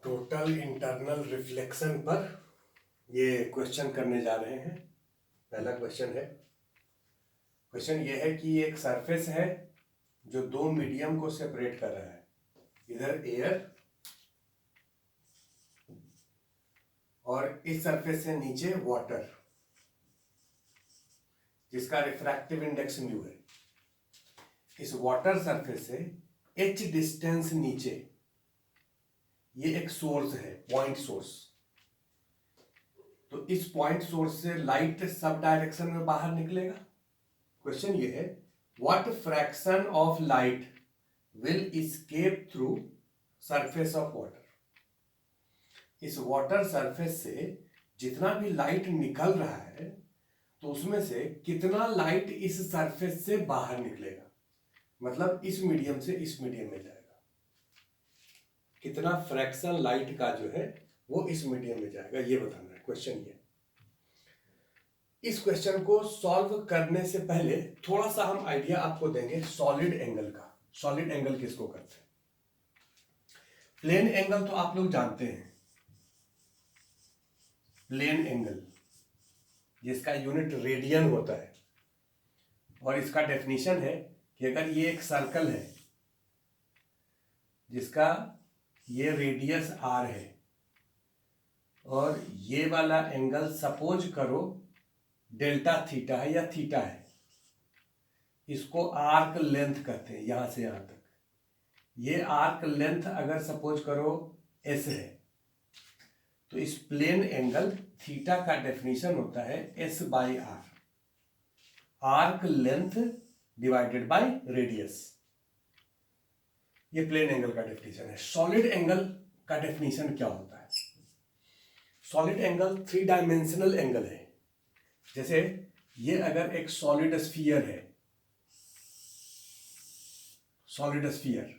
Total internal reflection पर ये question करने जा रहे हैं। पहला क्वेश्चन है, क्वेश्चन ये है कि एक सरफेस है जो दो मीडियम को सेपरेट कर रहा है, इधर एयर और इस सरफेस से नीचे वाटर, जिसका रिफ्रैक्टिव इंडेक्स म्यू है। इस वाटर सरफेस से h डिस्टेंस नीचे ये एक सोर्स है, पॉइंट सोर्स। तो इस पॉइंट सोर्स से लाइट सब डायरेक्शन में बाहर निकलेगा। क्वेश्चन ये है, what fraction of light will escape through surface of water. इस वाटर सरफेस से जितना भी लाइट निकल रहा है तो उसमें से कितना लाइट इस सरफेस से बाहर निकलेगा, मतलब इस मीडियम से इस मीडियम में जाएगा। कितना फ्रैक्शन लाइट का जो है वो इस मीडियम में जाएगा, ये बताना है क्वेश्चन ये। इस क्वेश्चन को सॉल्व करने से पहले थोड़ा सा हम आइडिया आपको देंगे सॉलिड एंगल का। सॉलिड एंगल किसको कहते हैं? प्लेन एंगल तो आप लोग जानते हैं, प्लेन एंगल जिसका यूनिट रेडियन होता है, और इसका डेफिनेशन है कि अगर ये एक सर्कल है जिसका ये रेडियस r है और ये वाला एंगल सपोज करो डेल्टा थीटा है या थीटा है, इसको आर्क लेंथ कहते हैं। यहां से यहां तक ये आर्क लेंथ अगर सपोज करो s है, तो इस प्लेन एंगल थीटा का डेफिनेशन होता है s by r, arc length divided by radius. ये प्लेन एंगल का डेफिनेशन है। सॉलिड एंगल का डेफिनेशन क्या होता है? Solid angle three dimensional angle है। जैसे ये अगर एक सॉलिड स्फीयर है, सॉलिड स्फीयर,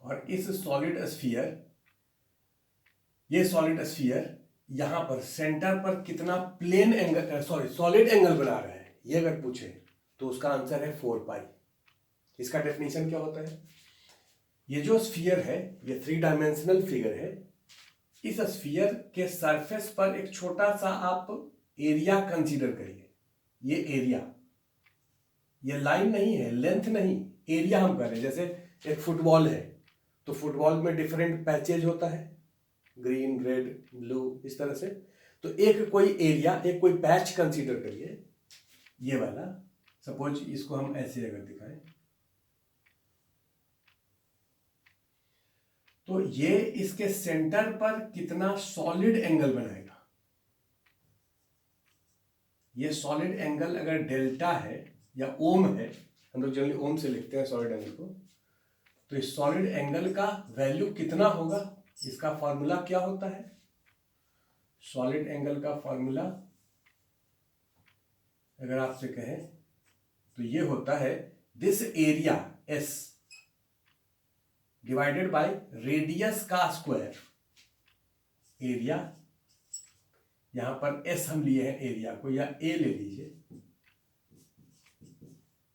और इस सॉलिड स्फीयर, ये सॉलिड स्फीयर यहां पर सेंटर पर कितना प्लेन एंगल सॉलिड एंगल बना रहा है, ये अगर पूछे तो उसका आंसर है 4 पाई। इसका डेफिनेशन क्या होता है? ये जो स्फीयर है ये थ्री डायमेंशनल फिगर है। इस स्फीयर के सरफेस पर एक छोटा सा आप एरिया कंसीडर करिए। ये एरिया, ये लाइन नहीं है, लेंथ नहीं, एरिया हम करें। जैसे एक फुटबॉल है तो फुटबॉल में डिफरेंट पैचेज होता है, ग्रीन, रेड, ब्लू, इस तरह से। तो एक कोई एरिया, एक कोई पैच कंसीडर करिए, ये वाला। सपोज इसको हम ऐसे अगर दिखाएं तो ये इसके सेंटर पर कितना सॉलिड एंगल बनाएगा। ये सॉलिड एंगल अगर डेल्टा है या ओम है, हम लोग जनरली ओम से लिखते हैं सॉलिड एंगल को, तो इस सॉलिड एंगल का वैल्यू कितना होगा? इसका फॉर्मूला क्या होता है? सॉलिड एंगल का फॉर्मूला अगर आपसे कहें तो ये होता है this area S divided by radius का स्क्वायर। एरिया, यहां पर S हम लिए हैं एरिया को, या A ले लीजिए,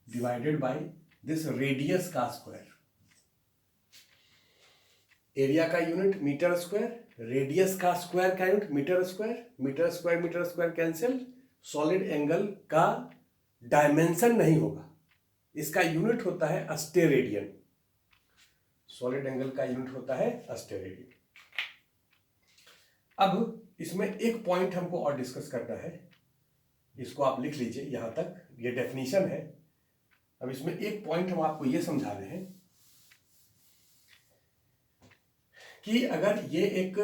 डिवाइडेड बाय दिस रेडियस का स्क्वायर। एरिया का यूनिट मीटर स्क्वायर, रेडियस का स्क्वायर का unit metre square. Metre square cancel. Solid angle का डायमेंशन नहीं होगा, इसका यूनिट होता है अस्टेरेडियन। सॉलिड एंगल का यूनिट होता है अस्टेरेडियन। अब इसमें एक पॉइंट हमको और डिस्कस करना है, इसको आप लिख लीजिए यहां तक, ये डेफिनेशन है। अब इसमें एक पॉइंट हम आपको ये समझा रहे हैं कि अगर ये एक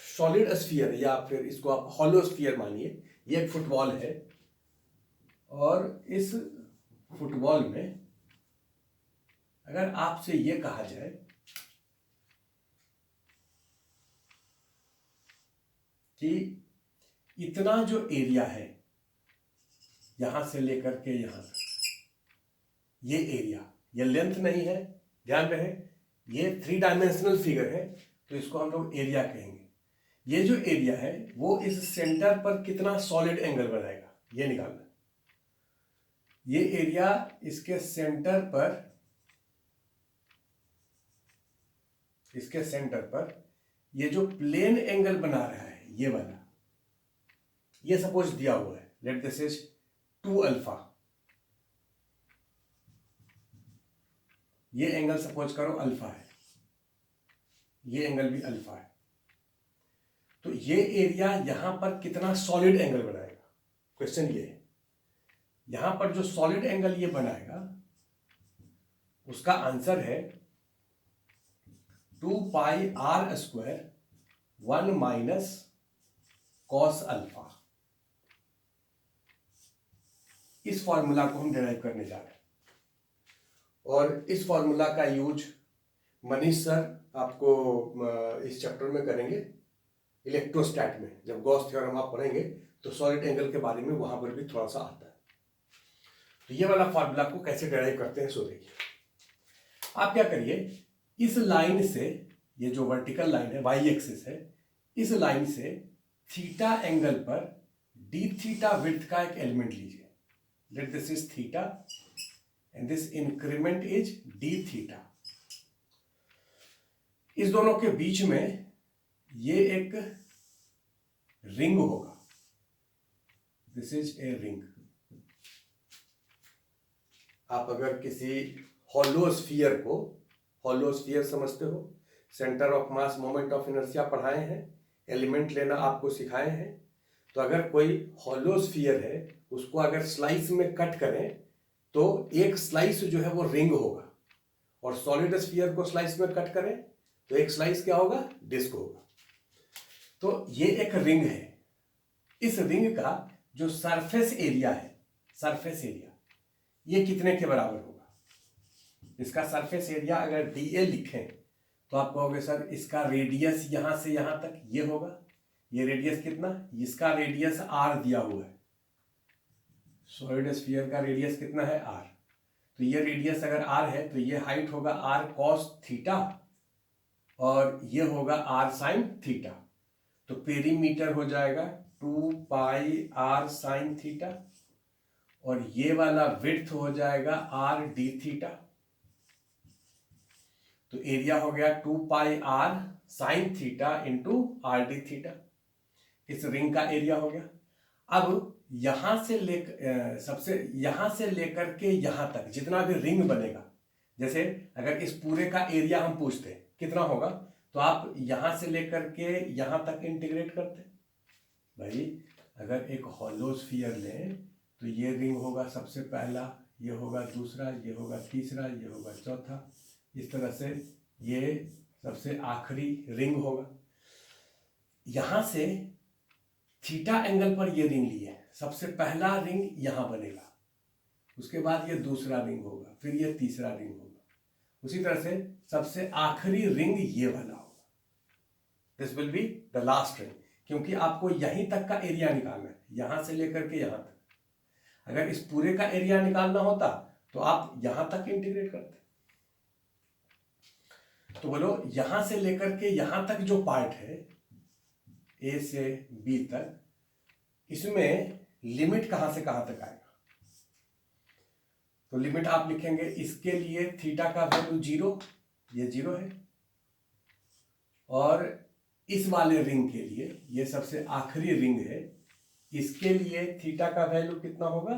सॉलिड स्फीयर या फिर इसको आप हॉलो स्फीयर मानिए, ये एक फुटबॉल है, और इस फुटबॉल में अगर आपसे ये कहा जाए कि इतना जो एरिया है यहां से लेकर के यहां तक, ये एरिया, ये लेंथ नहीं है, ध्यान रहे, ये थ्री डायमेंशनल फिगर है, तो इसको हम लोग एरिया कहेंगे। ये जो एरिया है वो इस सेंटर पर कितना सॉलिड एंगल बनाएगा, ये निकालना। ये एरिया इसके सेंटर पर इसके सेंटर पर ये जो प्लेन एंगल बना रहा है ये वाला, ये सपोज दिया हुआ है, लेट दिस इज 2 अल्फा, ये एंगल सपोज करो अल्फा है, ये एंगल भी अल्फा है, तो ये एरिया यहां पर कितना सॉलिड एंगल बनाएगा? क्वेश्चन ये है, यहां पर जो सॉलिड एंगल ये बनाएगा उसका आंसर है 2 pi r square 1 minus cos alpha. इस फॉर्मूला को हम डिराइव करने जा रहे हैं और इस फॉर्मूला का यूज मनीष सर आपको इस चैप्टर में करेंगे इलेक्ट्रोस्टैट में। जब गॉस थ्योरम आप पढ़ेंगे तो सॉलिड एंगल के बारे में वहां पर भी थोड़ा सा आता है। तो ये वाला फॉर्मूला को कैसे डिराइव करते हैं सो देखिए। आप क्या करिए, इस लाइन से, ये जो वर्टिकल लाइन है वाई एक्सिस है, इस लाइन से थीटा एंगल पर डी थीटा विड्थ का एक एलिमेंट लीजिए। Let this is theta and this increment is D theta. इस दोनों के बीच में ये एक रिंग होगा, दिस इज ए रिंग। आप अगर किसी हॉलो स्फीयर को, हॉलो स्फीयर समझते हो, centre of mass moment of inertia पढ़ाए हैं, एलिमेंट लेना आपको सिखाए हैं, तो अगर कोई हॉलो स्फीयर है उसको अगर स्लाइस में कट करें तो एक स्लाइस जो है वो रिंग होगा, और सॉलिड स्फीयर को स्लाइस में कट करें तो एक स्लाइस क्या होगा? डिस्क होगा। तो ये एक रिंग है, इस रिंग का जो सरफेस एरिया है, सरफेस एरिया ये कितने के बराबर होगा? इसका सरफेस एरिया अगर dA लिखें तो आप कहोगे सर इसका रेडियस यहां से यहां तक ये होगा, ये रेडियस कितना? इसका रेडियस r दिया हुआ है, सॉलिड स्फीयर का रेडियस कितना है? r। तो ये रेडियस अगर r है तो ये हाइट होगा r cos थीटा और ये होगा r sin थीटा। तो पेरीमीटर हो जाएगा 2 पाई r sin थीटा और ये वाला विड्थ हो जाएगा r d थीटा। तो एरिया हो गया 2 पाई r sin theta into r d theta. इस रिंग का एरिया हो गया। अब यहां से लेकर के यहां तक जितना भी रिंग बनेगा, जैसे अगर इस पूरे का एरिया हम पूछते हैं कितना होगा, तो आप यहां से लेकर के यहां तक इंटीग्रेट करते। भाई अगर एक हॉलो स्फीयर लें तो ये रिंग होगा सबसे पहला, ये होगा दूसरा, ये होगा तीसरा, ये होगा चौथा, इस तरह से ये सबसे आखिरी रिंग होगा। यहां से थीटा एंगल पर ये रिंग लिए, सबसे पहला रिंग यहां बनेगा, उसके बाद ये दूसरा रिंग होगा, फिर ये तीसरा रिंग होगा, उसी तरह से सबसे आखिरी रिंग ये वाला होगा। This will be the last ring, क्योंकि आपको यहीं तक का एरिया निकालना है, यहां से लेकर के यहां तक। अगर इस पूरे का एरिया निकालना होता तो आप यहां तक इंटीग्रेट करते। तो बोलो यहां से लेकर के यहां तक जो पार्ट है ए से बी तक, इसमें लिमिट कहां से कहां तक आएगा? तो लिमिट आप लिखेंगे, इसके लिए थीटा का वैल्यू 0, ये 0 है, और इस वाले रिंग के लिए, ये सबसे आखिरी रिंग है, इसके लिए थीटा का वैल्यू कितना होगा?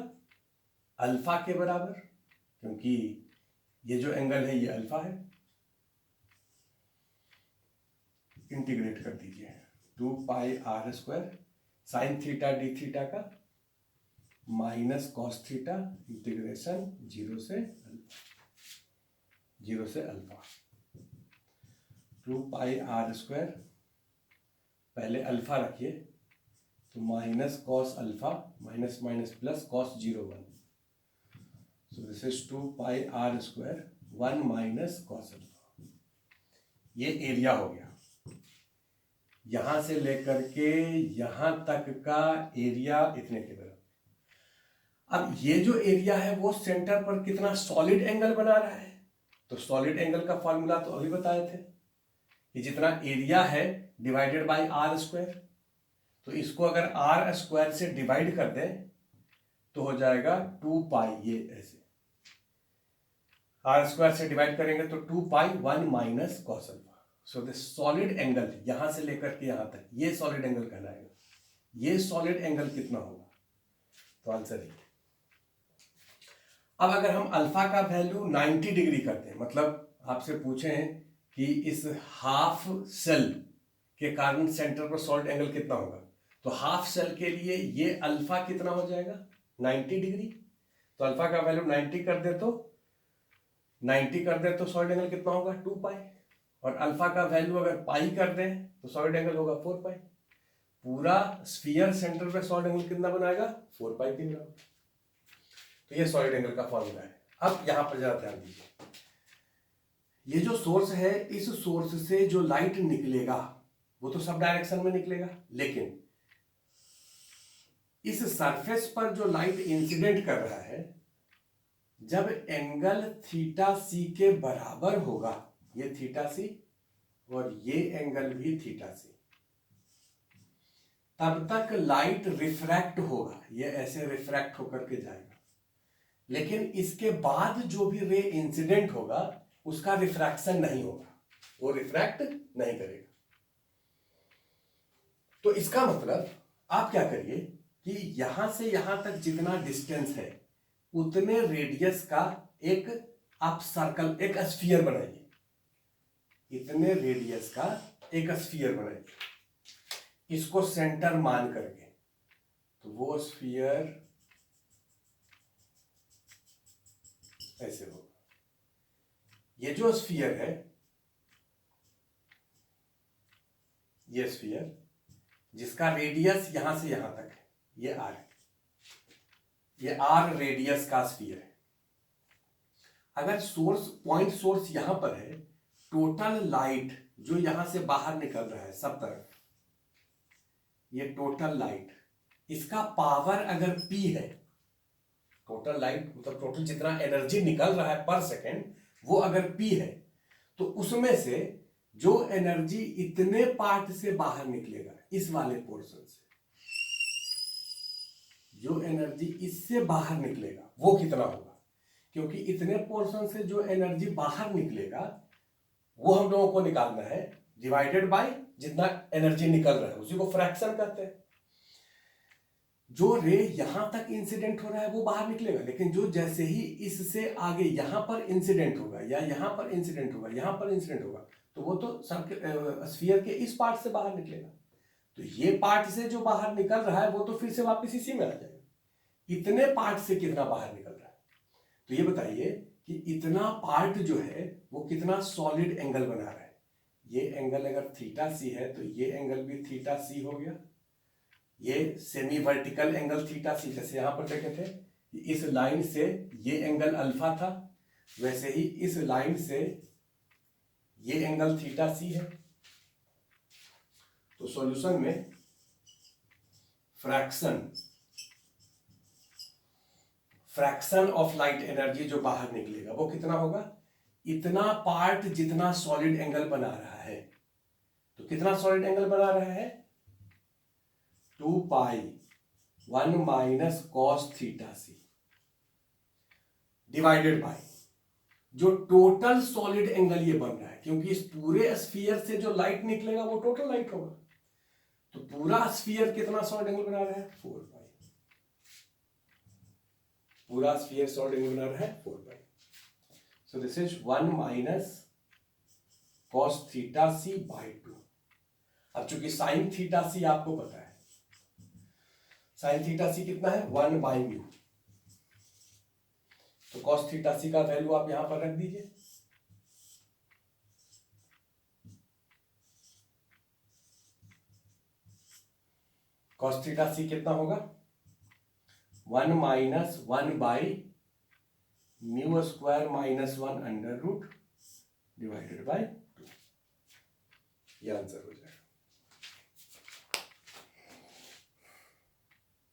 अल्फा के बराबर, क्योंकि ये जो एंगल है ये अल्फा है। इंटीग्रेट कर दीजिए 2 पाई r square sine theta D theta का माइनस कॉस थीटा इंटीग्रेशन 0 से अल्फा 2 पाई r स्क्वायर, पहले अल्फा रखिए तो minus cos alpha minus minus plus cos 0 1, so this is 2 pi r square 1 minus cos alpha. ये area हो गया, यहां से लेकर के यहां तक का एरिया इतने के बराबर। अब ये जो एरिया है वो सेंटर पर कितना सॉलिड एंगल बना रहा है? तो सॉलिड एंगल का फॉर्मूला तो अभी बताए थे, ये जितना एरिया है डिवाइडेड बाय r स्क्वायर। तो इसको अगर r स्क्वायर से डिवाइड कर दें तो हो जाएगा 2 पाई, ये ऐसे r स्क्वायर से डिवाइड करेंगे तो 2 pi 1 minus cos alpha. So the solid angle यहां से लेकर के यहां तक ये सॉलिड एंगल कहलाएगा। ये सॉलिड एंगल कितना होगा? तो आंसर ये। अब अगर हम अल्फा का वैल्यू 90 डिग्री करते हैं, मतलब आपसे पूछें कि इस हाफ सेल के कारण सेंटर पर सॉलिड एंगल कितना होगा, तो हाफ सेल के लिए ये अल्फा कितना हो जाएगा? 90 डिग्री। तो अल्फा का वैल्यू 90 कर दे तो सॉलिड एंगल कितना होगा? 2 पाई। और अल्फा का वैल्यू अगर पाई कर दें तो सॉलिड एंगल होगा 4 पाई। पूरा स्फीयर सेंटर पे सॉलिड एंगल कितना बनाएगा? 4 पाई के बराबर। तो ये सॉलिड एंगल का फॉर्मूला है। अब यहां पर जरा ध्यान दीजिए, ये जो सोर्स है, इस सोर्स से जो लाइट निकलेगा वो तो सब डायरेक्शन में निकलेगा, लेकिन इस सरफेस पर जो लाइट इंसिडेंट कर रहा है, जब एंगल थीटा सी के बराबर होगा, ये थीटा सी और ये एंगल भी थीटा सी, तब तक लाइट रिफ्रैक्ट होगा, ये ऐसे रिफ्रैक्ट होकर के जाएगा। लेकिन इसके बाद जो भी रे इंसिडेंट होगा उसका रिफ्रैक्शन नहीं होगा, वो रिफ्रैक्ट नहीं करेगा। तो इसका मतलब आप क्या करिए कि यहां से यहां तक जितना डिस्टेंस है उतने रेडियस का एक आप सर्कल, एक स्फीयर बनाइए। इतने रेडियस का एक स्फीयर बनाइए, इसको सेंटर मान करके। तो वो स्फीयर ऐसे होगा। ये जो स्फीयर है, ये स्फीयर जिसका रेडियस यहां से यहां तक है, ये आर है, ये आर रेडियस का स्फीयर है। अगर सोर्स, पॉइंट सोर्स यहां पर है, टोटल लाइट जो यहां से बाहर निकल रहा है सब तरफ, ये टोटल लाइट, इसका पावर अगर P है, टोटल लाइट मतलब टोटल जितना एनर्जी निकल रहा है पर सेकेंड, वो अगर P है, तो उसमें से जो एनर्जी इतने पार्ट से बाहर निकलेगा, इस वाले पोर्शन से जो एनर्जी इससे बाहर निकलेगा वो कितना होगा? क्योंकि इतने पोर्शन से जो एनर्जी बाहर निकलेगा वो हम लोगों को निकालना है, डिवाइडेड बाय जितना एनर्जी निकल रहा है, उसी को फ्रैक्शन कहते हैं। जो रे यहां तक इंसिडेंट हो रहा है वो बाहर निकलेगा, लेकिन जो जैसे ही इससे आगे यहां पर इंसिडेंट होगा या यहां पर इंसिडेंट होगा, यहां पर इंसिडेंट होगा, तो वो तो स्फीयर के इस पार्ट से बाहर निकलेगा। तो ये पार्ट से जो बाहर निकल रहा है वो तो फिर से वापस इसी में आ जाएगा। इतने पार्ट से कितना बाहर निकल रहा है? तो ये बताइए कि इतना पार्ट जो है वो कितना सॉलिड एंगल बना रहा है। ये एंगल अगर थीटा सी है तो ये एंगल भी थीटा सी हो गया। ये सेमी वर्टिकल एंगल थीटा सी, जैसे यहां पर देखे थे, इस लाइन से ये एंगल अल्फा था, वैसे ही इस लाइन से ये एंगल थीटा सी है। तो सॉल्यूशन में फ्रैक्शन ऑफ लाइट एनर्जी जो बाहर निकलेगा वो कितना होगा? इतना पार्ट जितना सॉलिड एंगल बना रहा है। तो कितना सॉलिड एंगल बना रहा है? 2 pi 1 minus cos theta c divided by जो टोटल सॉलिड एंगल ये बन रहा है, क्योंकि इस पूरे स्फीयर से जो लाइट निकलेगा वो टोटल लाइट होगा। तो पूरा स्फीयर कितना सॉलिड एंगल बना रहा है? 4 पाई। पूरा स्फीयर सॉलिड एंगल बना रहा है 4 pi. So this is 1 minus cos theta c by 2। अब चूंकि साइन थीटा सी आपको पता है, साइन थीटा सी कितना है? 1 बाई म्यू। तो कॉस थीटा सी का वैल्यू आप यहां पर रख दीजिए। कॉस थीटा सी कितना होगा? 1 minus 1 by mu square minus 1 under root divided by 2। ये आंसर हो जाएगा।